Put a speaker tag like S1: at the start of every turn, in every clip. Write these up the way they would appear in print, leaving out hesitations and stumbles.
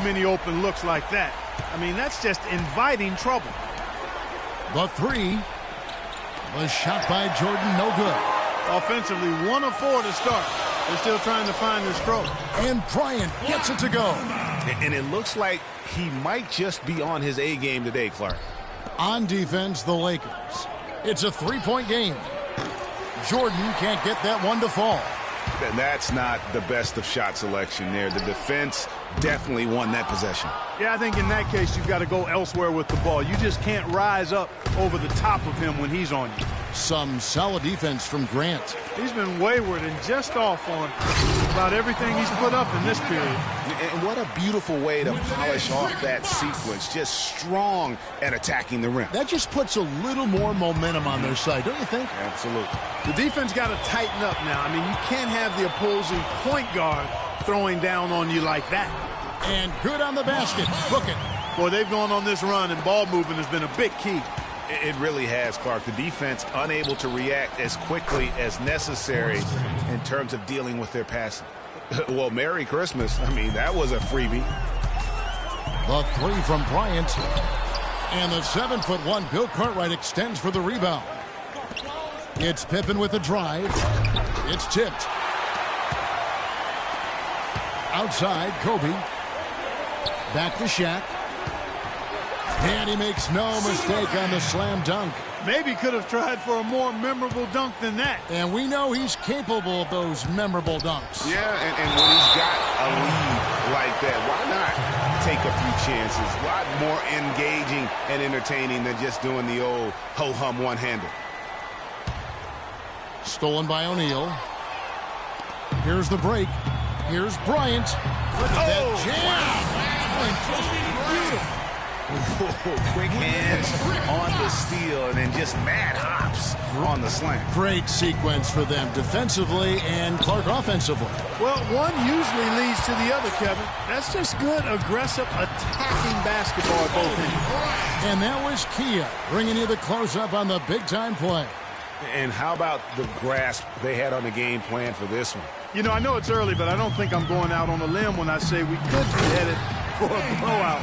S1: many open looks like that. I mean, that's just inviting trouble.
S2: The three. The shot by Jordan, no good.
S1: Offensively, 1 of 4 to start. They're still trying to find their stroke.
S2: And Bryant gets it to go.
S3: And it looks like he might just be on his A game today, Clark.
S2: On defense, the Lakers. It's a 3-point game. Jordan can't get that one to fall.
S3: And that's not the best of shot selection there. The defense definitely won that possession.
S1: Yeah, I think in that case, you've got to go elsewhere with the ball. You just can't rise up over the top of him when he's on you.
S2: Some solid defense from Grant.
S1: He's been wayward and just off on about everything he's put up in this period.
S3: And what a beautiful way to polish off that sequence. Just strong at attacking the rim.
S2: That just puts a little more momentum on their side, don't you think?
S3: Absolutely.
S1: The defense got to tighten up now. I mean, you can't have the opposing point guard throwing down on you like that.
S2: And good on the basket. Book it.
S1: Boy, they've gone on this run, and ball movement has been a big key.
S3: It really has, Clark. The defense unable to react as quickly as necessary in terms of dealing with their passing. Well, Merry Christmas. I mean, that was a freebie.
S2: The three from Bryant. And the 7'1" Bill Cartwright extends for the rebound. It's Pippen with the drive. It's tipped. Outside, Kobe. Back to Shaq. And he makes no mistake on the slam dunk.
S1: Maybe could have tried for a more memorable dunk than that.
S2: And we know he's capable of those memorable dunks.
S3: Yeah, and when he's got a lead like that, why not take a few chances? A lot more engaging and entertaining than just doing the old ho-hum one-hander.
S2: Stolen by O'Neal. Here's the break. Here's Bryant. Look at that jam. Beautiful.
S3: Quick hands on the steal and then just mad hops on the slam.
S2: Great sequence for them defensively and Clark offensively.
S1: Well, one usually leads to the other, Kevin. That's just good, aggressive, attacking basketball at both ends.
S2: And that was Kia bringing you the close-up on the big-time play.
S3: And how about the grasp they had on the game plan for this one?
S1: You know, I know it's early, but I don't think I'm going out on a limb when I say we could be headed for a blowout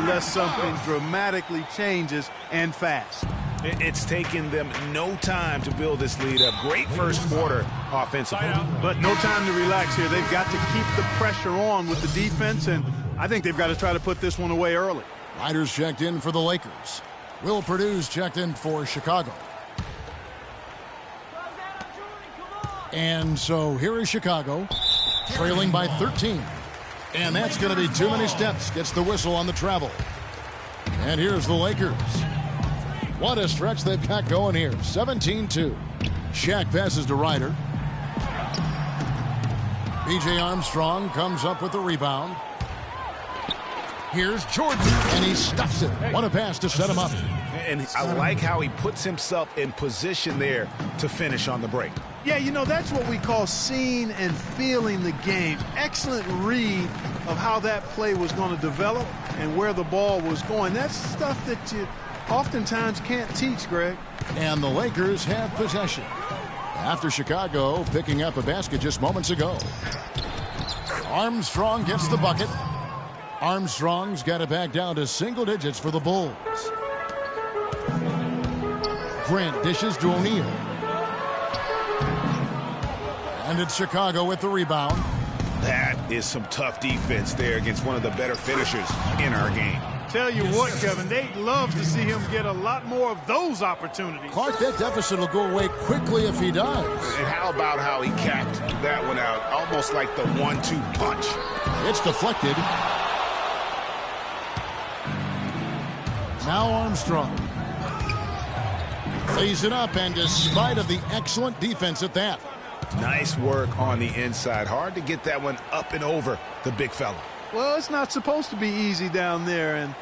S1: unless something dramatically changes and fast.
S3: It's taken them no time to build this lead up. Great first quarter offensively.
S1: But no time to relax here. They've got to keep the pressure on with the defense, and I think they've got to try to put this one away early.
S2: Riders checked in for the Lakers. Will Purdue's checked in for Chicago. And so here is Chicago, trailing by 13. And that's going to be too many steps. Gets the whistle on the travel. And here's the Lakers. What a stretch they've got going here. 17-2. Shaq passes to Ryder. B.J. Armstrong comes up with the rebound. Here's Jordan, and he stuffs it. What a pass to set him up.
S3: And I like how he puts himself in position there to finish on the break.
S1: Yeah, you know, that's what we call seeing and feeling the game. Excellent read of how that play was going to develop and where the ball was going. That's stuff that you oftentimes can't teach, Greg.
S2: And the Lakers have possession after Chicago picking up a basket just moments ago. Armstrong gets the bucket. Armstrong's got it back down to single digits for the Bulls. Grant dishes to O'Neal. And it's Chicago with the rebound.
S3: That is some tough defense there against one of the better finishers in our game.
S1: Tell you what, Kevin, they'd love to see him get a lot more of those opportunities.
S2: Clark, that deficit will go away quickly if he does.
S3: And how about how he capped that one out, almost like the 1-2 punch.
S2: It's deflected. Now Armstrong lays it up, and despite of the excellent defense at that.
S3: Nice work on the inside. Hard to get that one up and over the big fella.
S1: Well, it's not supposed to be easy down there, and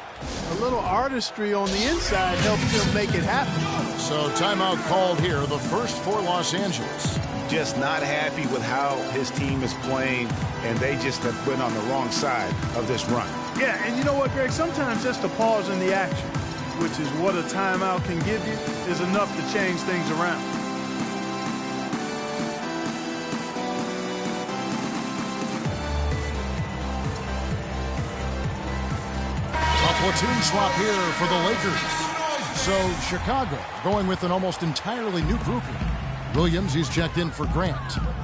S1: a little artistry on the inside helped him make it happen.
S2: So timeout called here, the first for Los Angeles.
S3: Just not happy with how his team is playing, and they just have been on the wrong side of this run.
S1: Yeah, and you know what, Greg? Sometimes just a pause in the action, which is what a timeout can give you, is enough to change things around.
S2: Platoon swap here for the Lakers. So Chicago going with an almost entirely new grouping. Williams, he's checked in for Grant.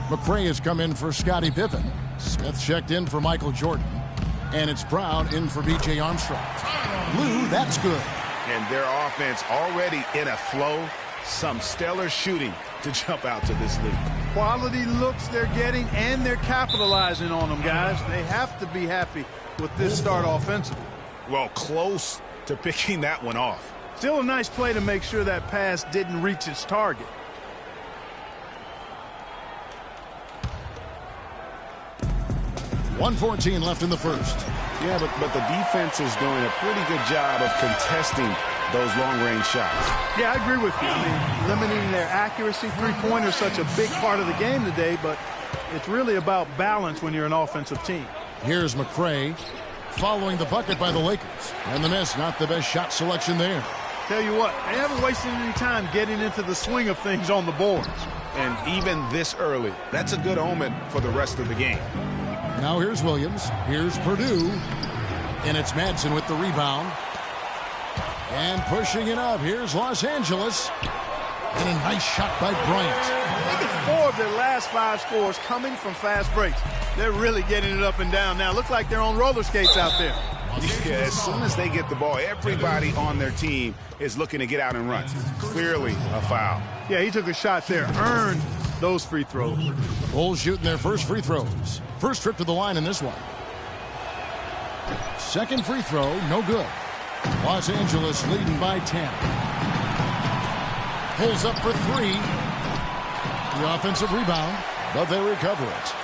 S2: McRae has come in for Scottie Pippen. Smith checked in for Michael Jordan. And it's Brown in for B.J. Armstrong. Lou, that's good.
S3: And their offense already in a flow. Some stellar shooting to jump out to this lead.
S1: Quality looks they're getting, and they're capitalizing on them, guys. They have to be happy with this start offensively.
S3: Well, close to picking that one off.
S1: Still a nice play to make sure that pass didn't reach its target.
S2: .114 left in the first.
S3: Yeah, but the defense is doing a pretty good job of contesting those long-range shots.
S1: Yeah, I agree with you. I mean, limiting their accuracy. Three-pointer is such a big part of the game today, but it's really about balance when you're an offensive team.
S2: Here's McRae following the bucket by the Lakers. And the miss, not the best shot selection there.
S1: Tell you what, they haven't wasted any time getting into the swing of things on the boards.
S3: And even this early, that's a good omen for the rest of the game.
S2: Now here's Williams. Here's Purdue. And it's Madsen with the rebound. And pushing it up. Here's Los Angeles. And a nice shot by Bryant.
S1: I think it's 4 of their last 5 scores coming from fast breaks. They're really getting it up and down now. Looks like they're on roller skates out there.
S3: Yeah, as soon as they get the ball, everybody on their team is looking to get out and run. Clearly a foul.
S1: Yeah, he took a shot there. Earned those free throws.
S2: Bulls shooting their first free throws. First trip to the line in this one. Second free throw, no good. Los Angeles leading by 10. Pulls up for 3. The offensive rebound, but they recover it.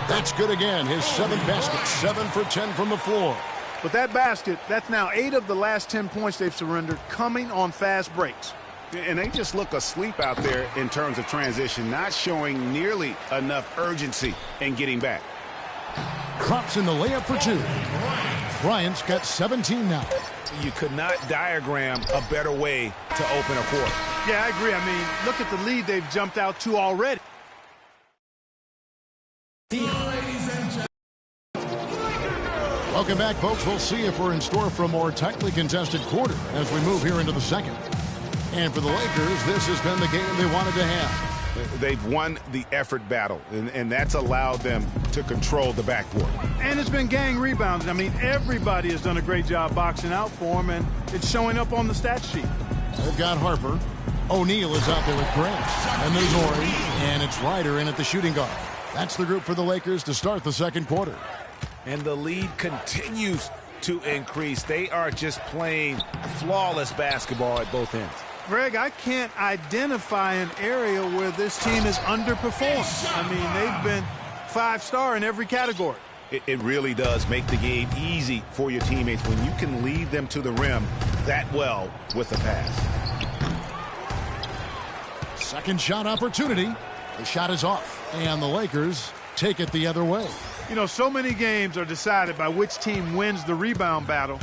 S2: That's good again. His 7th basket, 7 for 10 from the floor.
S1: But that basket, that's now 8 of the last 10 points they've surrendered coming on fast breaks.
S3: And they just look asleep out there in terms of transition, not showing nearly enough urgency in getting back.
S2: Crops in the layup for 2. Bryant's got 17 now.
S3: You could not diagram a better way to open a quarter.
S1: Yeah, I agree. I mean, look at the lead they've jumped out to already.
S2: Welcome back, folks. We'll see if we're in store for a more tightly contested quarter as we move here into the second. And for the Lakers, this has been the game they wanted to have.
S3: They've won the effort battle, and that's allowed them to control the backcourt.
S1: And it's been gang rebounds. I mean, everybody has done a great job boxing out for them, and it's showing up on the stat sheet.
S2: They've got Harper. O'Neal is out there with Grant. And there's Ori. And it's Ryder in at the shooting guard. That's the group for the Lakers to start the second quarter.
S3: And the lead continues to increase. They are just playing flawless basketball at both ends.
S1: Greg, I can't identify an area where this team is underperformed. I mean, they've been 5-star in every category.
S3: It really does make the game easy for your teammates when you can lead them to the rim that well with a pass.
S2: Second shot opportunity. The shot is off. And the Lakers take it the other way.
S1: You know, so many games are decided by which team wins the rebound battle.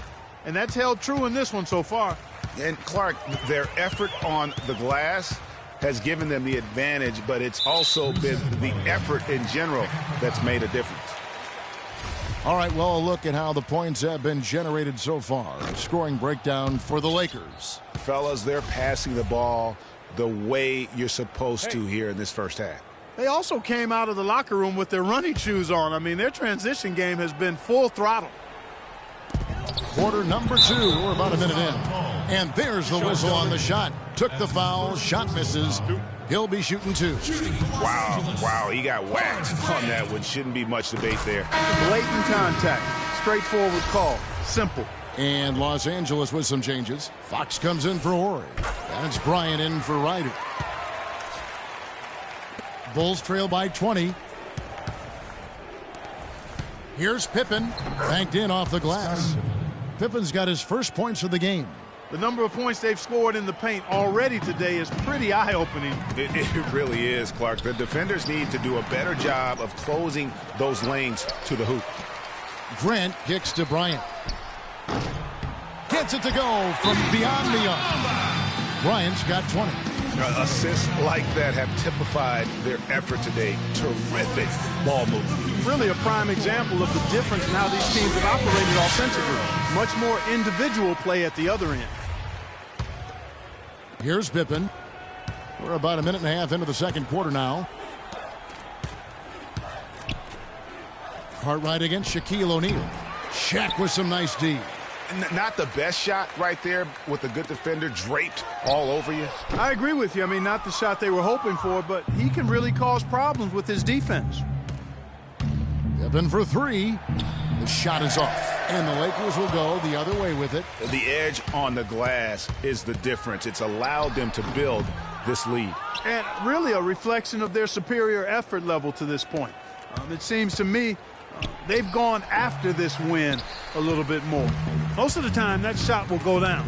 S1: And that's held true in this one so far.
S3: And, Clark, their effort on the glass has given them the advantage, but it's also been the effort in general that's made a difference.
S2: All right, well, a look at how the points have been generated so far. A scoring breakdown for the Lakers.
S3: Fellas, they're passing the ball the way you're supposed to here in this first half.
S1: They also came out of the locker room with their running shoes on. I mean, their transition game has been full throttle.
S2: Quarter number 2. We're about a minute in. And there's the whistle on the shot. Took the foul. Shot misses. He'll be shooting 2.
S3: Wow, he got whacked on that one. Shouldn't be much debate there.
S1: Blatant contact. Straightforward call. Simple.
S2: And Los Angeles with some changes. Fox comes in for Ori. And it's Bryant in for Ryder. Bulls trail by 20. Here's Pippen. Banked in off the glass. Pippen's got his first points of the game.
S1: The number of points they've scored in the paint already today is pretty eye-opening.
S3: It really is, Clark. The defenders need to do a better job of closing those lanes to the hoop.
S2: Grant kicks to Bryant. Gets it to go from beyond the arc. Bryant's got 20.
S3: Assists like that have typified their effort today. Terrific ball movement.
S1: Really a prime example of the difference in how these teams have operated offensively. Much more individual play at the other end.
S2: Here's Pippen. We're about a minute and a half into the second quarter now. Cartwright against Shaquille O'Neal. Shaq with some nice D.
S3: Not the best shot right there with a good defender draped all over you.
S1: I agree with you. I mean, not the shot they were hoping for, but he can really cause problems with his defense.
S2: Pippen for three. The shot is off, and the Lakers will go the other way with it.
S3: The edge on the glass is the difference. It's allowed them to build this lead.
S1: And really a reflection of their superior effort level to this point. It seems to me they've gone after this win a little bit more. Most of the time, that shot will go down.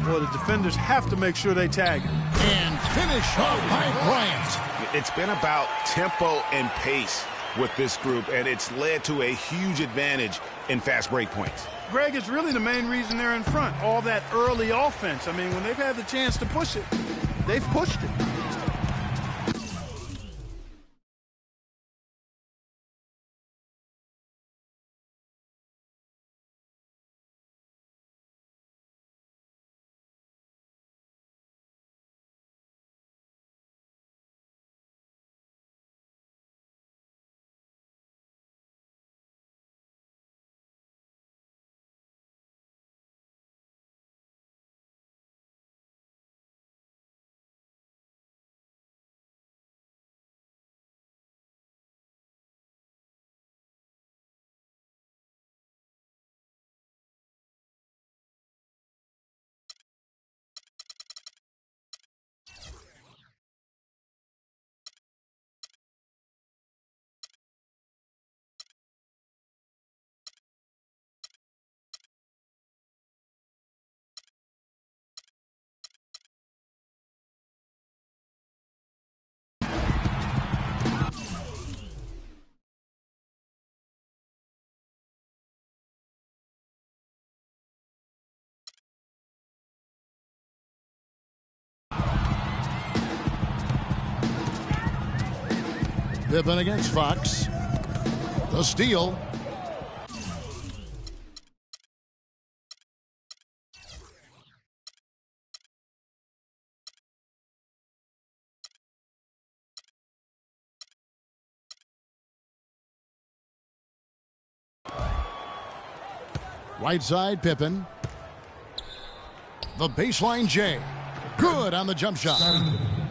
S1: Well, the defenders have to make sure they tag it.
S2: And finish off by Bryant.
S3: It's been about tempo and pace with this group, and it's led to a huge advantage in fast break points.
S1: Greg, it's really the main reason they're in front. All that early offense. I mean, when they've had the chance to push it, they've pushed it.
S2: Pippen against Fox. The steal. Right side, Pippen. The baseline J. Good on the jump shot.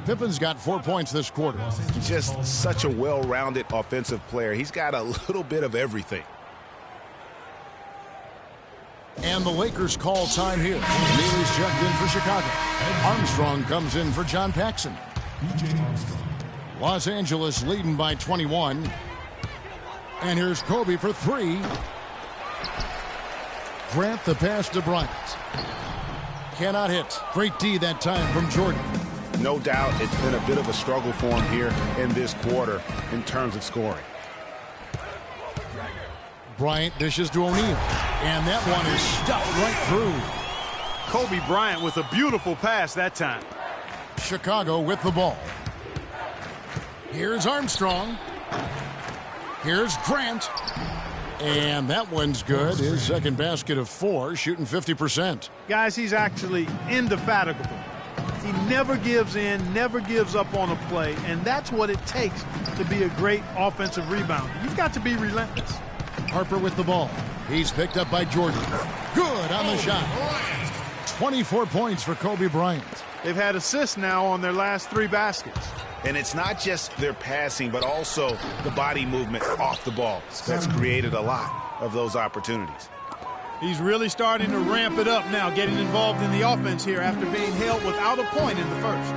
S2: Pippen's got 4 points this quarter.
S3: Just such a well-rounded offensive player. He's got a little bit of everything.
S2: And the Lakers call time here. Neely's checked in for Chicago. Armstrong comes in for John Paxson. Los Angeles leading by 21. And here's Kobe for three. Grant the pass to Bryant. Cannot hit. Great D that time from Jordan.
S3: No doubt it's been a bit of a struggle for him here in this quarter in terms of scoring.
S2: Bryant dishes to O'Neal. And that one is stuffed right through.
S1: Kobe Bryant with a beautiful pass that time.
S2: Chicago with the ball. Here's Armstrong. Here's Grant. And that one's good. His second basket of 4, shooting 50%.
S1: Guys, he's actually indefatigable. He never gives in, never gives up on a play, and that's what it takes to be a great offensive rebounder. You've got to be relentless.
S2: Harper with the ball. He's picked up by Jordan. Good on the shot. 24 points for Kobe Bryant.
S1: They've had assists now on their last 3 baskets.
S3: And it's not just their passing, but also the body movement off the ball. That's created a lot of those opportunities.
S1: He's really starting to ramp it up now, getting involved in the offense here after being held without a point in the first.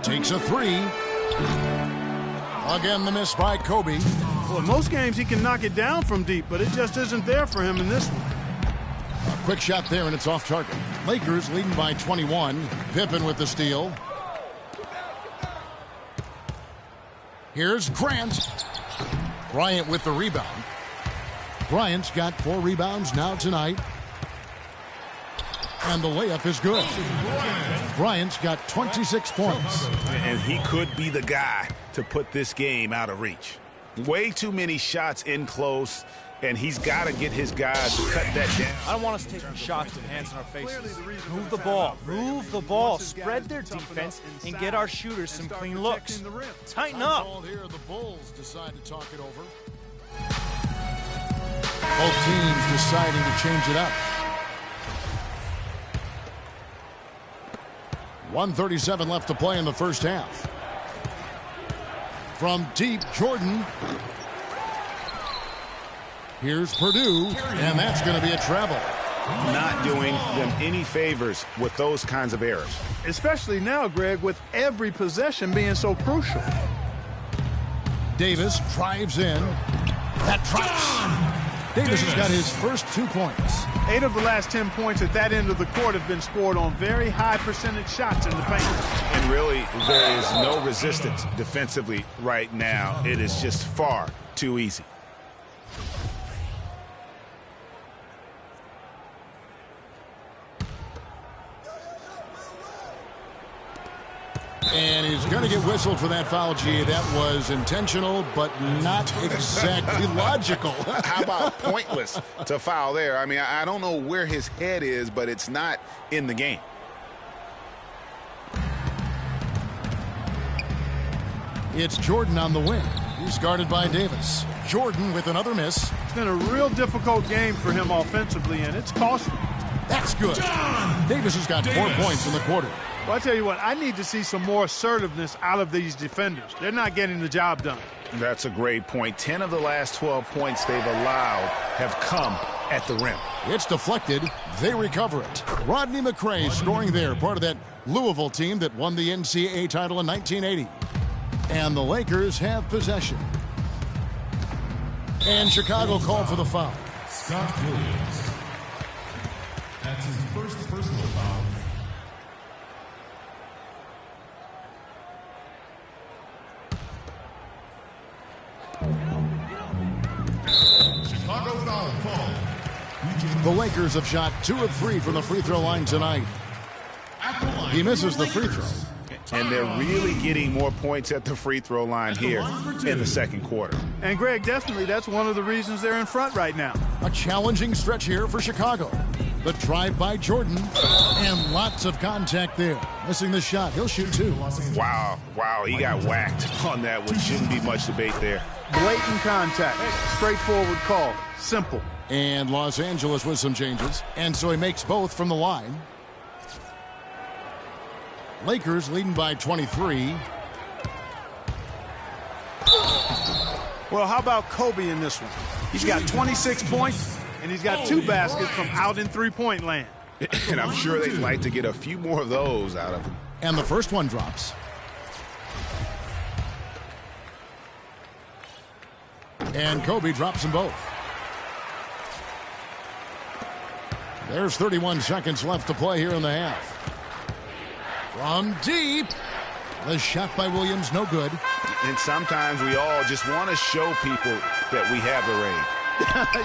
S2: Takes a 3. Again, the miss by Kobe.
S1: Well, in most games, he can knock it down from deep, but it just isn't there for him in this one.
S2: A quick shot there, and it's off target. Lakers leading by 21. Pippen with the steal. Here's Grant. Bryant with the rebound. Bryant's got 4 rebounds now tonight. And the layup is good. Bryant's got 26 points.
S3: And he could be the guy to put this game out of reach. Way too many shots in close, and he's got to get his guys to cut that down.
S4: I don't want us taking shots with hands in our faces. Move the ball, spread their defense, and get our shooters some clean looks. Tighten up.
S2: Here, the Bulls decide to talk it over. Both teams deciding to change it up. 1:37 left to play in the first half. From deep, Jordan. Here's Purdue, and that's going to be a travel.
S3: Not doing them any favors with those kinds of errors.
S1: Especially now, Greg, with every possession being so crucial.
S2: Davis drives in. That drops. Davis has got his first 2 points.
S1: 8 of the last 10 points at that end of the court have been scored on very high percentage shots in the paint.
S3: And really, there is no resistance defensively right now. It is just far too easy.
S2: And he's going to get whistled for that foul, G. That was intentional, but not exactly logical.
S3: How about pointless to foul there? I mean, I don't know where his head is, but it's not in the game.
S2: It's Jordan on the wing. He's guarded by Davis. Jordan with another miss.
S1: It's been a real difficult game for him offensively, and it's costly.
S2: That's good. Davis has got 4 points in the quarter.
S1: Well, I tell you what, I need to see some more assertiveness out of these defenders. They're not getting the job done.
S3: That's a great point. 10 of the last 12 points they've allowed have come at the rim.
S2: It's deflected. They recover it. Rodney McRae scoring there, part of that Louisville team that won the NCAA title in 1980. And the Lakers have possession. And Chicago called for the foul.
S5: Scott Williams. That's his first personal foul. Chicago foul call.
S2: The Lakers have shot 2 of 3 from the free throw line tonight. He misses the free throw.
S3: And they're really getting more points at the free throw line here in the second quarter.
S1: And, Greg, definitely that's one of the reasons they're in front right now.
S2: A challenging stretch here for Chicago. The drive by Jordan, and lots of contact there. Missing the shot. He'll shoot 2.
S3: Wow, he got whacked on that, which shouldn't be much debate there.
S1: Blatant contact. Straightforward call. Simple.
S2: And Los Angeles with some changes. And so he makes both from the line. Lakers leading by 23.
S1: Well, how about Kobe in this one? He's got 26 points, and he's got 2 baskets from out in three-point land.
S3: And I'm sure they'd like to get a few more of those out of him.
S2: And the first one drops. And Kobe drops them both. There's 31 seconds left to play here in the half. From deep. The shot by Williams, no good.
S3: And sometimes we all just want to show people that we have the range.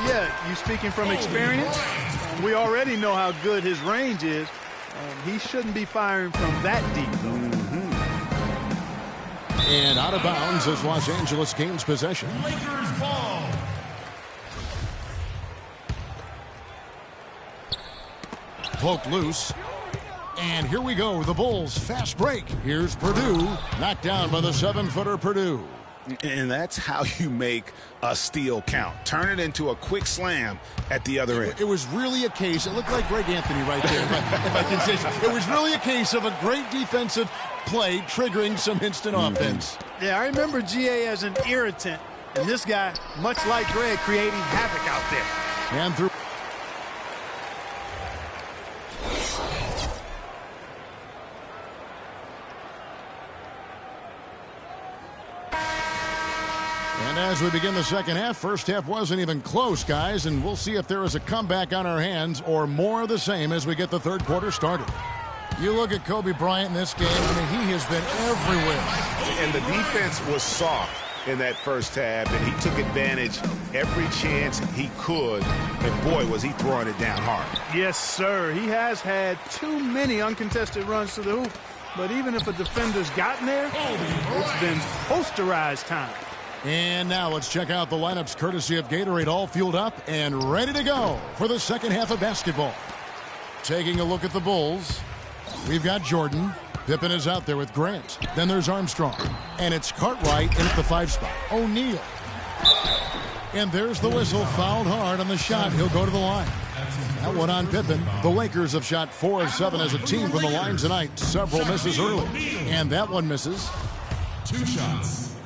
S1: Yeah, you speaking from experience? We already know how good his range is. He shouldn't be firing from that deep.
S2: And out of bounds as Los Angeles gains possession.
S5: Lakers ball.
S2: Poked loose. And here we go, the Bulls fast break. Here's Purdue, knocked down by the 7-footer Purdue.
S3: And that's how you make a steal count. Turn it into a quick slam at the other end.
S2: It was really a case, it looked like Greg Anthony right there, if I can say so. It was really a case of a great defensive play triggering some instant offense.
S1: Yeah, I remember GA as an irritant. And this guy, much like Greg, creating havoc out there.
S2: And through. And as we begin the second half, first half wasn't even close, guys, and we'll see if there is a comeback on our hands or more of the same as we get the third quarter started. You look at Kobe Bryant in this game, I mean, he has been everywhere.
S3: And the defense was soft in that first half, and he took advantage every chance he could, and boy, was he throwing it down hard.
S1: Yes, sir. He has had too many uncontested runs to the hoop, but even if a defender's gotten there, it's been posterized time.
S2: And now let's check out the lineups courtesy of Gatorade, all fueled up and ready to go for the second half of basketball. Taking a look at the Bulls, we've got Jordan. Pippen is out there with Grant. Then there's Armstrong. And it's Cartwright in at the 5 spot. O'Neal. And there's the whistle, fouled hard on the shot. He'll go to the line. That one on Pippen. The Lakers have shot 4 of 7 as a team from the line tonight. Several misses early. And that one misses.
S5: 2 shots.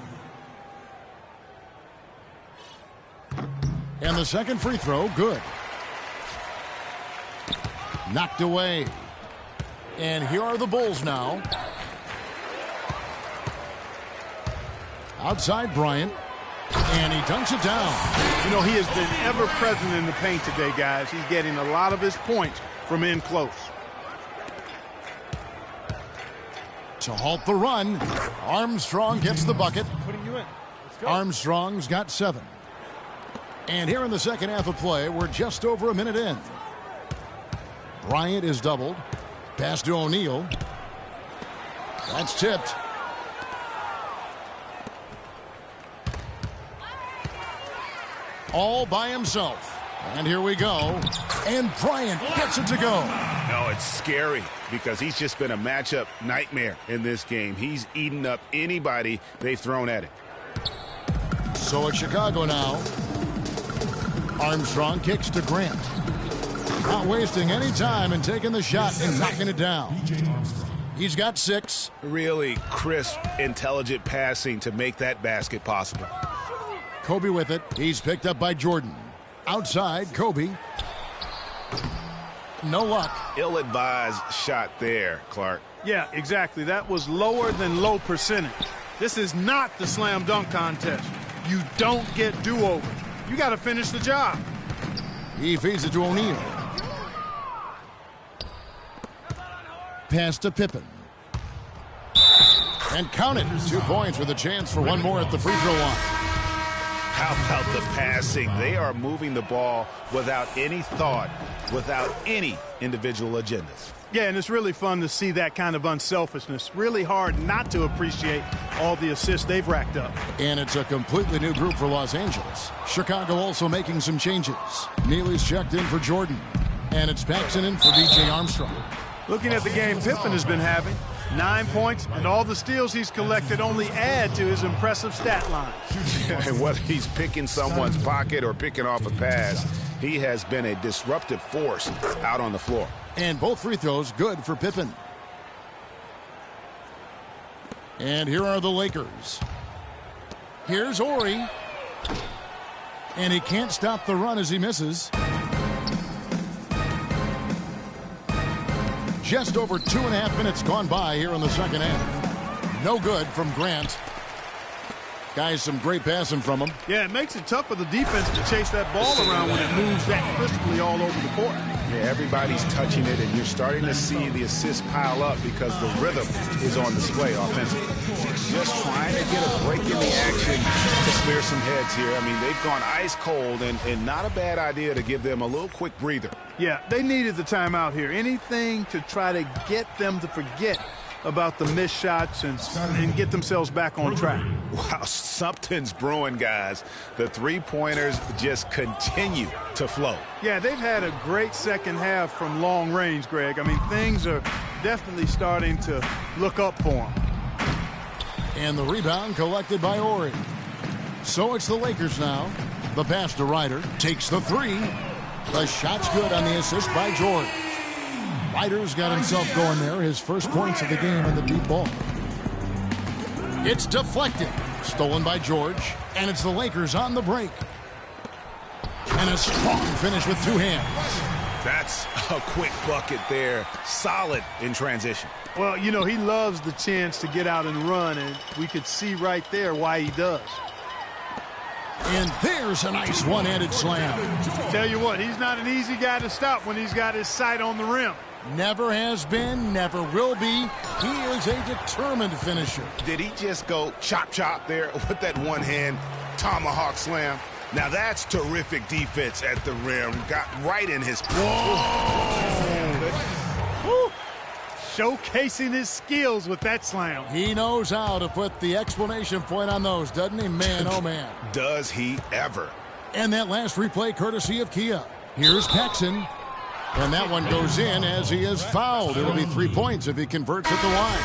S2: And the second free throw, good. Knocked away. And here are the Bulls now. Outside Bryant. And he dunks it down.
S1: You know, he has been ever present in the paint today, guys. He's getting a lot of his points from in close.
S2: To halt the run, Armstrong gets the bucket.
S4: Putting you in. Let's go.
S2: Armstrong's got 7. And here in the second half of play, we're just over a minute in. Bryant is doubled. Pass to O'Neal. That's tipped. All by himself. And here we go. And Bryant gets it to go.
S3: No, it's scary because he's just been a matchup nightmare in this game. He's eaten up anybody they've thrown at him.
S2: So it's Chicago now. Armstrong kicks to Grant. Not wasting any time and taking the shot and knocking it down. He's got 6.
S3: Really crisp, intelligent passing to make that basket possible.
S2: Kobe with it. He's picked up by Jordan. Outside, Kobe. No luck.
S3: Ill-advised shot there, Clark.
S1: Yeah, exactly. That was lower than low percentage. This is not the slam dunk contest. You don't get do-overs. You got to finish the job.
S2: He feeds it to O'Neal. Pass to Pippen. And count it. 2 points with a chance for one more at the free throw line.
S3: How about the passing? They are moving the ball without any thought, without any individual agendas.
S1: Yeah, and it's really fun to see that kind of unselfishness. Really hard not to appreciate all the assists they've racked up.
S2: And it's a completely new group for Los Angeles. Chicago also making some changes. Neely's checked in for Jordan. And it's Paxson in for DJ Armstrong.
S1: Looking at the game Pippen has been having, 9 points, and all the steals he's collected only add to his impressive stat line.
S3: And whether he's picking someone's pocket or picking off a pass, he has been a disruptive force out on the floor.
S2: And both free throws good for Pippen. And here are the Lakers. Here's Ori. And he can't stop the run as he misses. Just over 2.5 minutes gone by here in the second half. No good from Grant. Guys, some great passing from him.
S1: Yeah, it makes it tough for the defense to chase that ball around when it moves that crisply all over the court.
S3: Yeah, everybody's touching it, and you're starting to see the assists pile up because the rhythm is on display offensively. Just trying to get a break in the action to clear some heads here. I mean, they've gone ice cold, and not a bad idea to give them a little quick breather.
S1: Yeah, they needed the timeout here. Anything to try to get them to forget about the missed shots and get themselves back on track.
S3: Wow, something's brewing, guys. The three-pointers just continue to flow.
S1: Yeah, they've had a great second half from long range, Greg. I mean, things are definitely starting to look up for them.
S2: And the rebound collected by Ori. So it's the Lakers now. The pass to Ryder. Takes the 3. The shot's good on the assist by George. Ryder's got himself going there. His first points of the game on the deep ball. It's deflected. Stolen by George. And it's the Lakers on the break. And a strong finish with 2 hands.
S3: That's a quick bucket there. Solid in transition.
S1: Well, you know, he loves the chance to get out and run, and we could see right there why he does.
S2: And there's a nice one-handed slam.
S1: Tell you what, he's not an easy guy to stop when he's got his sight on the rim.
S2: Never has been, never will be. He is a determined finisher.
S3: Did he just go chop there with that one-hand tomahawk slam? Now that's terrific defense at the rim. Got right in his...
S1: Woo. Showcasing his skills with that slam.
S2: He knows how to put the exclamation point on those, doesn't he? Man, oh man.
S3: Does he ever.
S2: And that last replay courtesy of Kia. Here's Paxson. And that one goes in as he is fouled. It'll be 3 points if he converts at the line.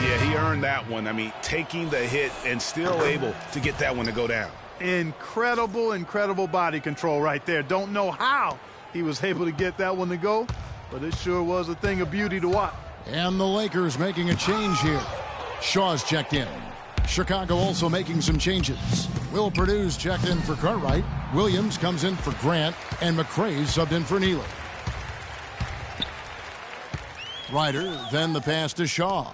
S3: Yeah, he earned that one. I mean, taking the hit and still able to get that one to go down.
S1: Incredible body control right there. Don't know how he was able to get that one to go, but it sure was a thing of beauty to watch.
S2: And the Lakers making a change here. Shaw's checked in. Chicago also making some changes. Will Purdue's checked in for Cartwright. Williams comes in for Grant. And McRae's subbed in for Neely. Ryder, then the pass to Shaw.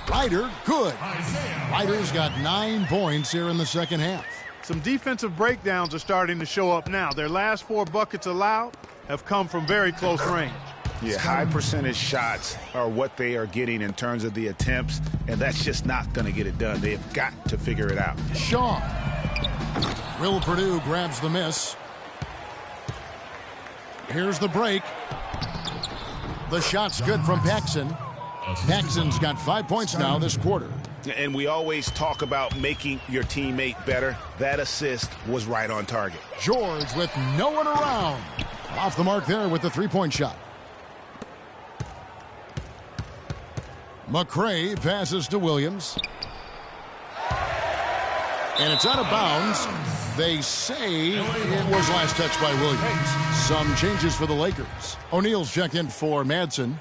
S2: Ryder, good. Ryder's got 9 points here in the second half.
S1: Some defensive breakdowns are starting to show up now. Their last 4 buckets allowed have come from very close range.
S3: Yeah, high percentage shots are what they are getting in terms of the attempts, and that's just not going to get it done. They've got to figure it out.
S2: Shaw. Will Purdue grabs the miss. Here's the break. The shot's good from Paxson. Paxson's got 5 points now this quarter.
S3: And we always talk about making your teammate better. That assist was right on target.
S2: George with no one around. Off the mark there with the 3-point shot. McRae passes to Williams. And it's out of bounds. They say it was last touched by Williams. Some changes for the Lakers. O'Neal's checked in for Madsen.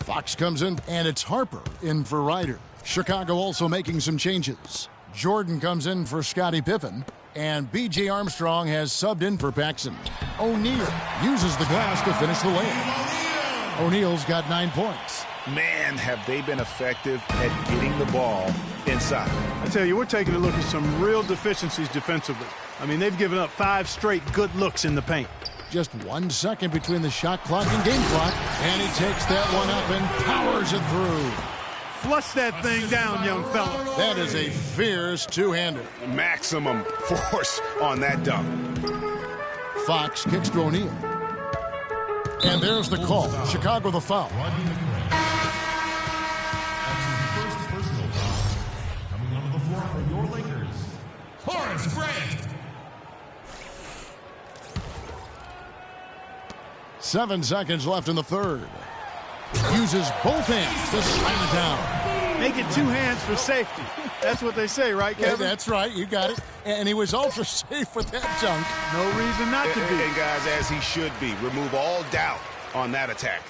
S2: Fox comes in, and it's Harper in for Ryder. Chicago also making some changes. Jordan comes in for Scottie Pippen. And B.J. Armstrong has subbed in for Paxson. O'Neal uses the glass to finish the layup. O'Neal's got 9 points.
S3: Man, have they been effective at getting the ball inside.
S1: I tell you, we're taking a look at some real deficiencies defensively. I mean, they've given up 5 straight good looks in the paint.
S2: Just 1 second between the shot clock and game clock. And he takes that one up and powers it through.
S1: Flush that thing down, young fella.
S2: That is a fierce two-hander.
S3: Maximum force on that dunk.
S2: Fox kicks to O'Neal. And there's the call. Chicago the foul.
S5: First personal foul. Coming onto the floor for your Lakers, Horace Grant.
S2: 7 seconds left in the third. Uses both hands to slam it down.
S1: Make it 2 hands for safety. That's what they say, right, Kevin?
S2: Yeah, that's right. You got it. And he was ultra safe with that dunk.
S1: No reason not to be.
S3: And guys, as he should be. Remove all doubt on that attack.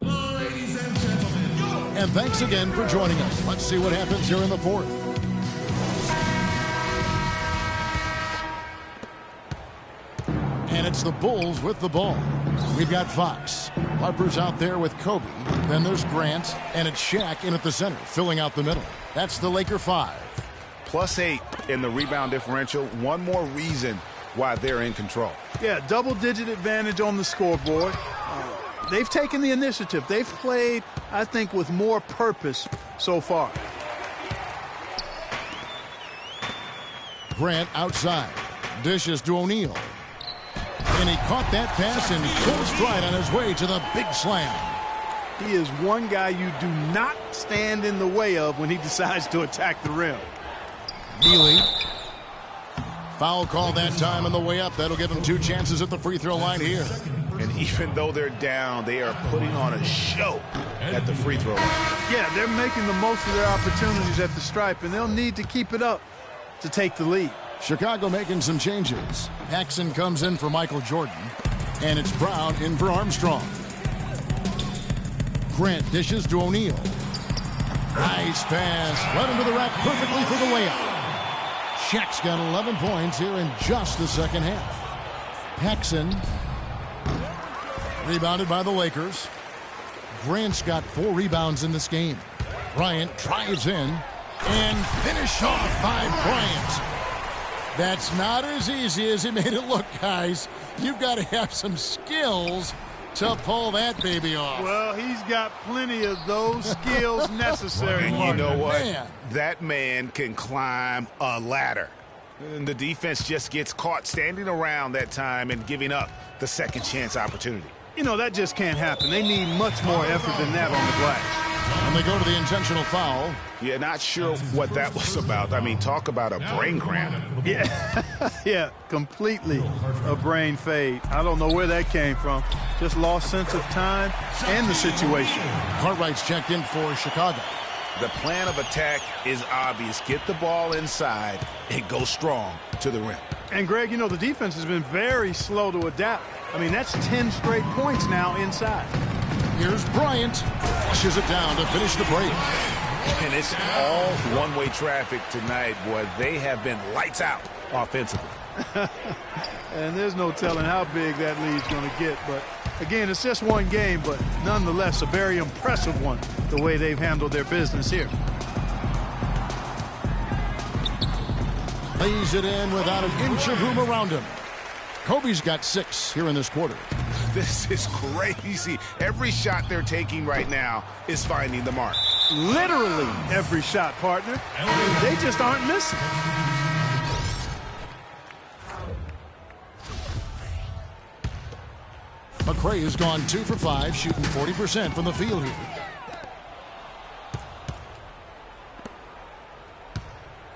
S5: Ladies and gentlemen, go!
S2: And thanks again for joining us. Let's see what happens here in the fourth. And it's the Bulls with the ball. We've got Fox. Harper's out there with Kobe. Then there's Grant. And it's Shaq in at the center, filling out the middle. That's the Laker 5.
S3: +8 in the rebound differential. One more reason why they're in control.
S1: Yeah, double-digit advantage on the scoreboard. They've taken the initiative. They've played, I think, with more purpose so far.
S2: Grant outside. Dishes to O'Neal. And he caught that pass in full stride on his way to the big slam.
S1: He is one guy you do not stand in the way of when he decides to attack the rim.
S2: Neely. Foul call that time on the way up. That'll give him 2 chances at the free throw line here.
S3: And even though they're down, they are putting on a show at the free throw line.
S1: Yeah, they're making the most of their opportunities at the stripe, and they'll need to keep it up to take the lead.
S2: Chicago making some changes. Paxson comes in for Michael Jordan. And it's Brown in for Armstrong. Grant dishes to O'Neal. Nice pass. Led him to the rack perfectly for the layup. Shaq's got 11 points here in just the second half. Paxson. Rebounded by the Lakers. Grant's got 4 rebounds in this game. Bryant drives in. And finish off by Bryant. That's not as easy as he made it look, guys. You've got to have some skills to pull that baby off.
S1: Well, he's got plenty of those skills necessary.
S3: And you know what?
S2: Man.
S3: That man can climb a ladder. And the defense just gets caught standing around that time and giving up the second chance opportunity.
S1: You know, that just can't happen. They need much more effort than that on the glass.
S2: And they go to the intentional foul.
S3: Yeah, not sure what that was about. I mean, talk about a brain cramp.
S1: Yeah, yeah, completely a brain fade. I don't know where that came from. Just lost sense of time and the situation.
S2: Cartwright's checked in for Chicago.
S3: The plan of attack is obvious. Get the ball inside and go strong to the rim.
S1: And, Greg, you know, the defense has been very slow to adapt. I mean, that's 10 straight points now inside.
S2: Here's Bryant. Flushes it down to finish the break.
S3: And it's all one-way traffic tonight, boy. They have been lights out offensively.
S1: And there's no telling how big that lead's going to get. But, again, it's just one game, but nonetheless a very impressive one, the way they've handled their business here.
S2: Lays it in without an inch of room around him. Kobe's got 6 here in this quarter.
S3: This is crazy. Every shot they're taking right now is finding the mark.
S1: Literally every shot, partner. They just aren't missing.
S2: McRae has gone 2 for 5, shooting 40% from the field here.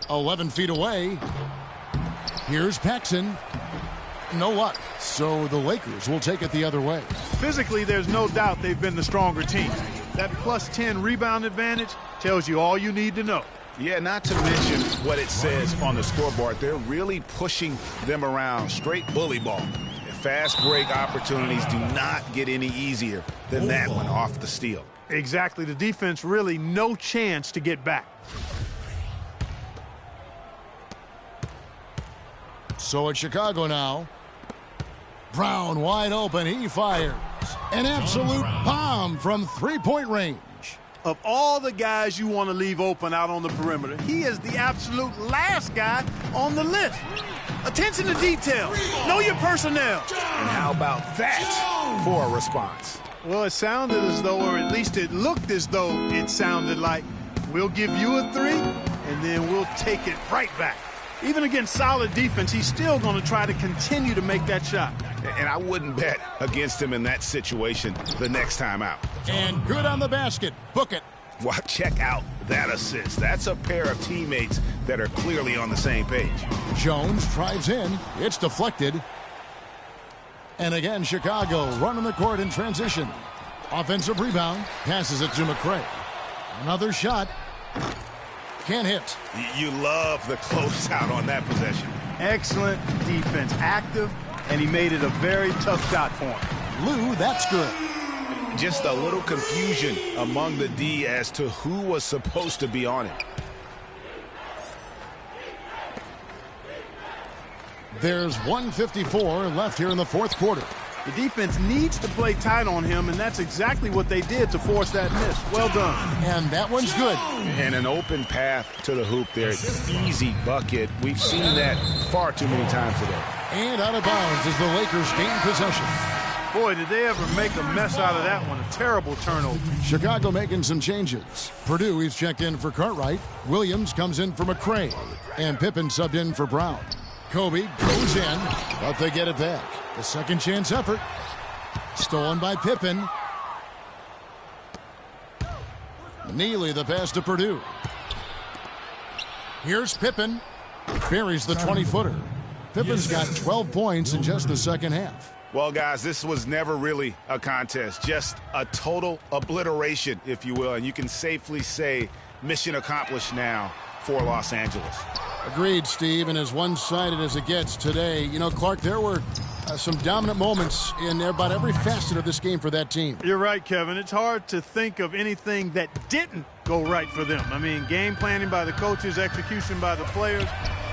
S2: 11 feet away. Here's Paxson. No luck. So the Lakers will take it the other way.
S1: Physically, there's no doubt they've been the stronger team. That plus 10 rebound advantage tells you all you need to know.
S3: Yeah, not to mention what it says on the scoreboard. They're really pushing them around. Straight bully ball. Fast break opportunities do not get any easier than that one off the steal.
S1: Exactly. The defense really no chance to get back.
S2: So it's Chicago now. Brown wide open. He fires. An absolute bomb from three-point range.
S1: Of all the guys you want to leave open out on the perimeter, he is the absolute last guy on the list. Attention to detail. Know your personnel.
S3: And how about that for a response?
S1: Well, it sounded as though, or at least it looked as though it sounded like, we'll give you a 3, and then we'll take it right back. Even against solid defense, he's still going to try to continue to make that shot.
S3: And I wouldn't bet against him in that situation the next time out.
S2: And good on the basket. Book it.
S3: Well, check out that assist. That's a pair of teammates that are clearly on the same page.
S2: Jones drives in. It's deflected. And again, Chicago running the court in transition. Offensive rebound. Passes it to McRae. Another shot. Can't hit.
S3: You love the closeout on that possession.
S1: Excellent defense. Active, and he made it a very tough shot for him.
S2: Lou, that's good.
S3: Just a little confusion among the D as to who was supposed to be on it.
S2: There's 1:54 left here in the fourth quarter.
S1: The defense needs to play tight on him, and that's exactly what they did to force that miss. Well done.
S2: And that one's good.
S3: And an open path to the hoop there. Easy bucket. We've seen that far too many times today.
S2: And out of bounds as the Lakers gain possession.
S1: Boy, did they ever make a mess out of that one. A terrible turnover.
S2: Chicago making some changes. Purdue, he's checked in for Cartwright. Williams comes in for McRae. And Pippen subbed in for Brown. Kobe goes in, but they get it back. The second chance effort. Stolen by Pippen. Neely the pass to Purdue. Here's Pippen. Buries the 20-footer. Pippen's got 12 points in just the second half.
S3: Well, guys, this was never really a contest. Just a total obliteration, if you will. And you can safely say mission accomplished now for Los Angeles.
S2: Agreed, Steve. And as one-sided as it gets today, you know, Clark, there were some dominant moments in about every facet of this game for that team.
S1: You're right, Kevin. It's hard to think of anything that didn't go right for them. I mean, game planning by the coaches, execution by the players.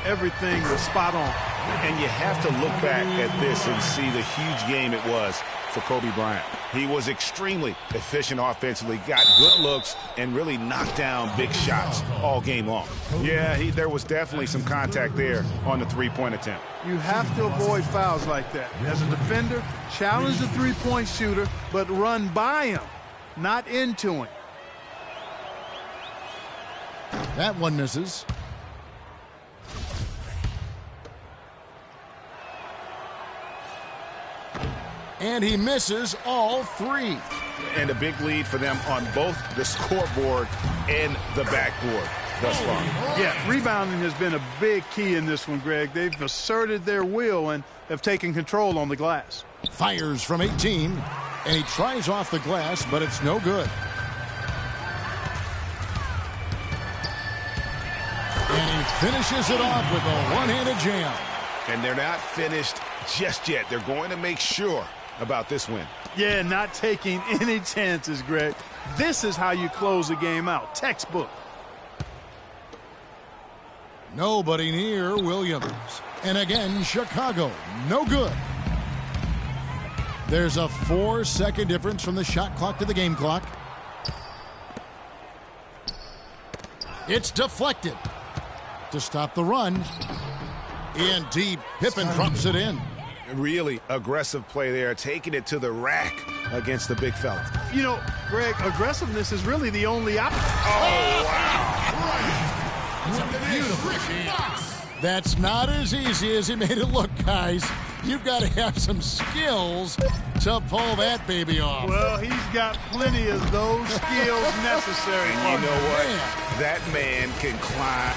S1: everything was spot on.
S3: And you have to look back at this and see the huge game it was for Kobe Bryant. He was extremely efficient offensively, got good looks, and really knocked down big shots all game long. Yeah, there was definitely some contact there on the three-point attempt.
S1: You have to avoid fouls like that. As a defender, challenge the three-point shooter, but run by him, not into him.
S2: That one misses. And he misses all three.
S3: And a big lead for them on both the scoreboard and the backboard thus far.
S1: Yeah, rebounding has been a big key in this one, Greg. They've asserted their will and have taken control on the glass.
S2: Fires from 18, and he tries off the glass, but it's no good. And he finishes it off with a one-handed jam.
S3: And they're not finished just yet. They're going to make sure about this win.
S1: Yeah, not taking any chances, Greg. This is how you close a game out. Textbook.
S2: Nobody near Williams. And again, Chicago, no good. There's a 4-second difference from the shot clock to the game clock. It's deflected. To stop the run. In deep, Pippen drops it in.
S3: Really aggressive play there, taking it to the rack against the big fella.
S1: You know, Greg, aggressiveness is really the only option.
S3: Oh, wow.
S2: Beautiful jam. That's not as easy as he made it look, guys. You've got to have some skills to pull that baby off.
S1: Well, he's got plenty of those skills necessary.
S3: And you know what? That man can climb.